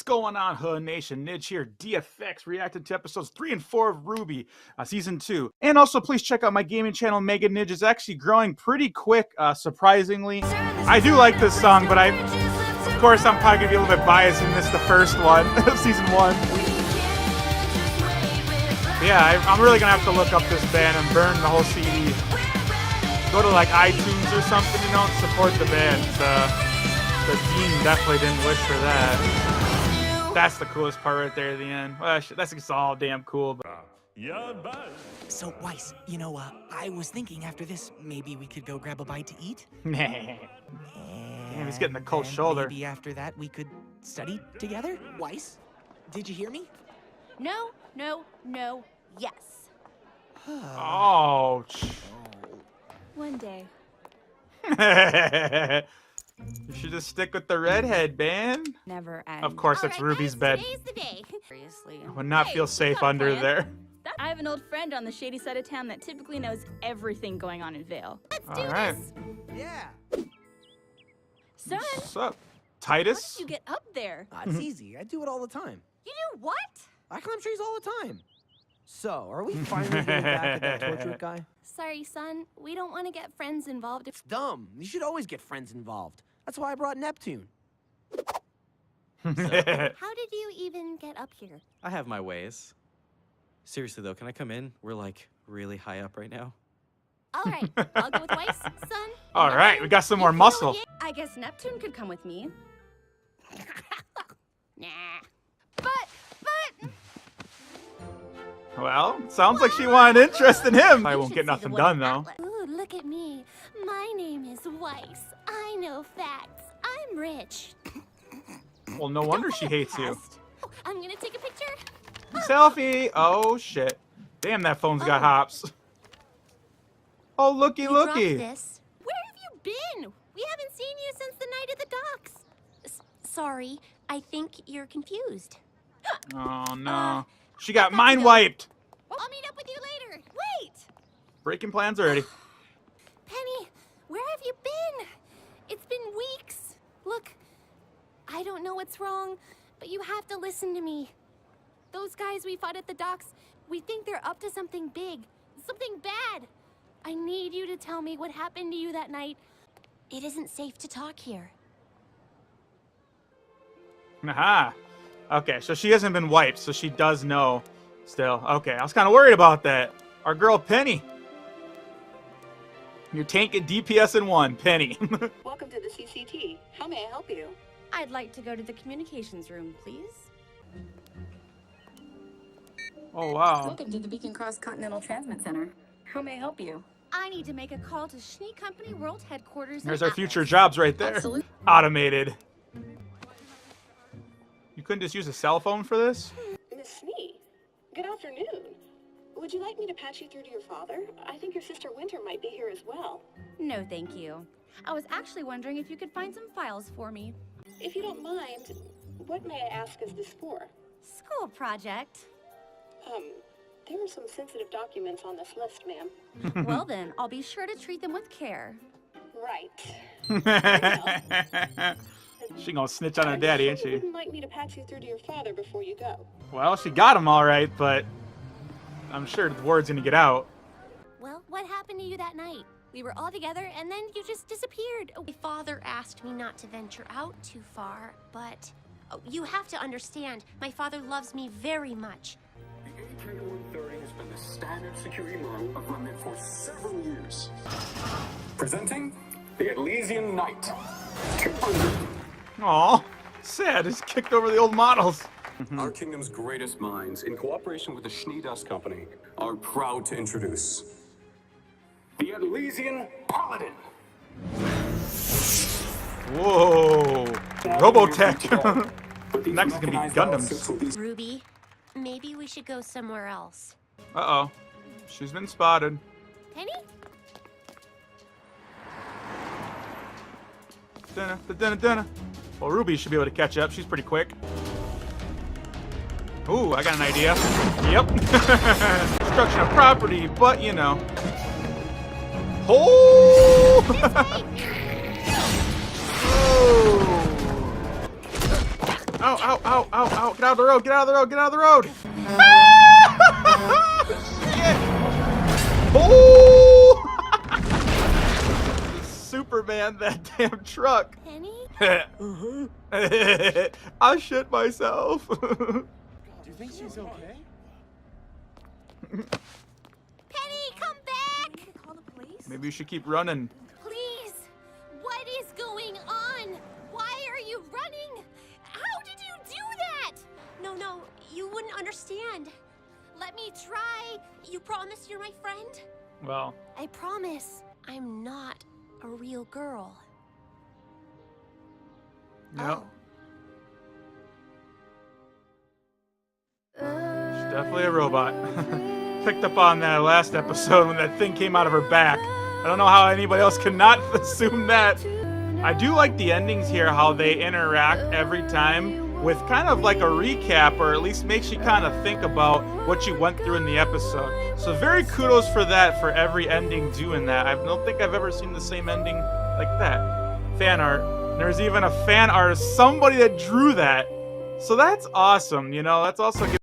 going on, Hood Nation? Nidge here, DFX, reacting to episodes 3 and 4 of RWBY, Season 2. And also, please check out my gaming channel, MegaNidge. It's actually growing pretty quick, surprisingly. I do like this song, but of course, I'm probably going to be a little bit biased and miss the first one, Season 1. But yeah, I'm really going to have to look up this band and burn the whole CD. Go to, like, iTunes or something, you know, and support the band. The Dean definitely didn't wish for that. That's the coolest part right there at the end. Well, that's all damn cool. But... So, Weiss, you know, I was thinking after this, maybe we could go grab a bite to eat? Damn, he's getting the cold shoulder. Maybe after that we could study together? Weiss, did you hear me? No, no, no, yes. Ouch. One day. You should just stick with the redhead, man. Never end. Of course, it's Ruby's bed. Today's the day. Seriously. I would not feel safe under there. I have an old friend on the shady side of town that typically knows everything going on in Vale. Let's All do right. this. Yeah. Son, What's up, how Titus? did you get up there? It's easy. I do it all the time. You do what? I climb trees all the time. So, are we finally getting back at that torture guy? Sorry, son. We don't want to get friends involved. It's dumb. You should always get friends involved. That's why I brought Neptune. How did you even get up here? I have my ways. Seriously though, can I come in? We're like really high up right now. All right, I'll go with Weiss, son. All right, we got some more muscle. I guess Neptune could come with me. Nah. But. Well, sounds like she wanted interest in him. I won't get nothing done though. Ooh, look at me. My name is Weiss. I know facts. I'm rich. Well, no wonder she hates you. Oh, I'm gonna take a picture. Selfie. Oh shit. Damn, that phone's got hops. Oh, looky, You dropped looky. this. Where have you been? We haven't seen you since the night at the docks. Sorry, I think you're confused. Oh no. She got mind wiped. I'll meet up with you later. Wait! Breaking plans already. Penny, where have you been? It's been weeks. Look, I don't know what's wrong, but you have to listen to me. Those guys we fought at the docks, we think they're up to something big, something bad. I need you to tell me what happened to you that night. It isn't safe to talk here. Aha. Okay, so she hasn't been wiped, so she does know still. Okay, I was kind of worried about that. Our girl Penny. Your tank at DPS in 1, Penny. Welcome to the CCT. How may I help you? I'd like to go to the communications room, please. Oh, wow. Welcome to the Beacon Cross Continental Transmit Center. How may I help you? I need to make a call to Schnee Company World Headquarters. There's in our future Atlas. jobs right there. Absolutely. Automated. You couldn't just use a cell phone for this? Miss Snee, good afternoon. Would you like me to patch you through to your father? I think your sister Winter might be here as well. No, thank you. I was actually wondering if you could find some files for me. If you don't mind, what may I ask is this for? School project. There are some sensitive documents on this list, ma'am. Well then, I'll be sure to treat them with care. Right. She gonna snitch on her daddy, ain't You she? wouldn't like me to patch you through to your father before you go. Well, she got him all right, but I'm sure the word's gonna get out. Well, what happened to you that night? We were all together and then you just disappeared. My father asked me not to venture out too far, but you have to understand, my father loves me very much. The AK-130 has been the standard security model of Remnant for several years. Presenting the Elysian Knight 200. Aw, sad. Just kicked over the old models. Our kingdom's greatest minds, in cooperation with the Schnee Dust Company, are proud to introduce the Elysian Paladin. Whoa, Robotech. But these Next is gonna be mechanized Gundams. outfits will be Ruby, maybe we should go somewhere else. Uh-oh, she's been spotted. Penny? Dun-dun-dun-dun. Well, Ruby should be able to catch up. She's pretty quick. Ooh, I got an idea. Yep. Destruction of property, but you know. Oh! ow, ow, ow, ow, ow. Get out of the road, get out of the road, get out of the road. Shit. Oh! Superman, that damn truck. Penny? I shit myself. Do you think she's okay? Penny, come back! Call the police? Maybe you should keep running. Please! What is going on? Why are you running? How did you do that? No, you wouldn't understand. Let me try. You promise you're my friend? Well, I promise. I'm not a real girl. no. She's definitely a robot. Picked up on that last episode when that thing came out of her back. I don't know how anybody else could not assume that. I do like the endings here, how they interact every time with kind of like a recap, or at least makes you kind of think about what you went through in the episode. So very kudos for that, for every ending doing that. I don't think I've ever seen the same ending like that. Fan art. There's even a fan art of somebody that drew that. So that's awesome, you know, that's also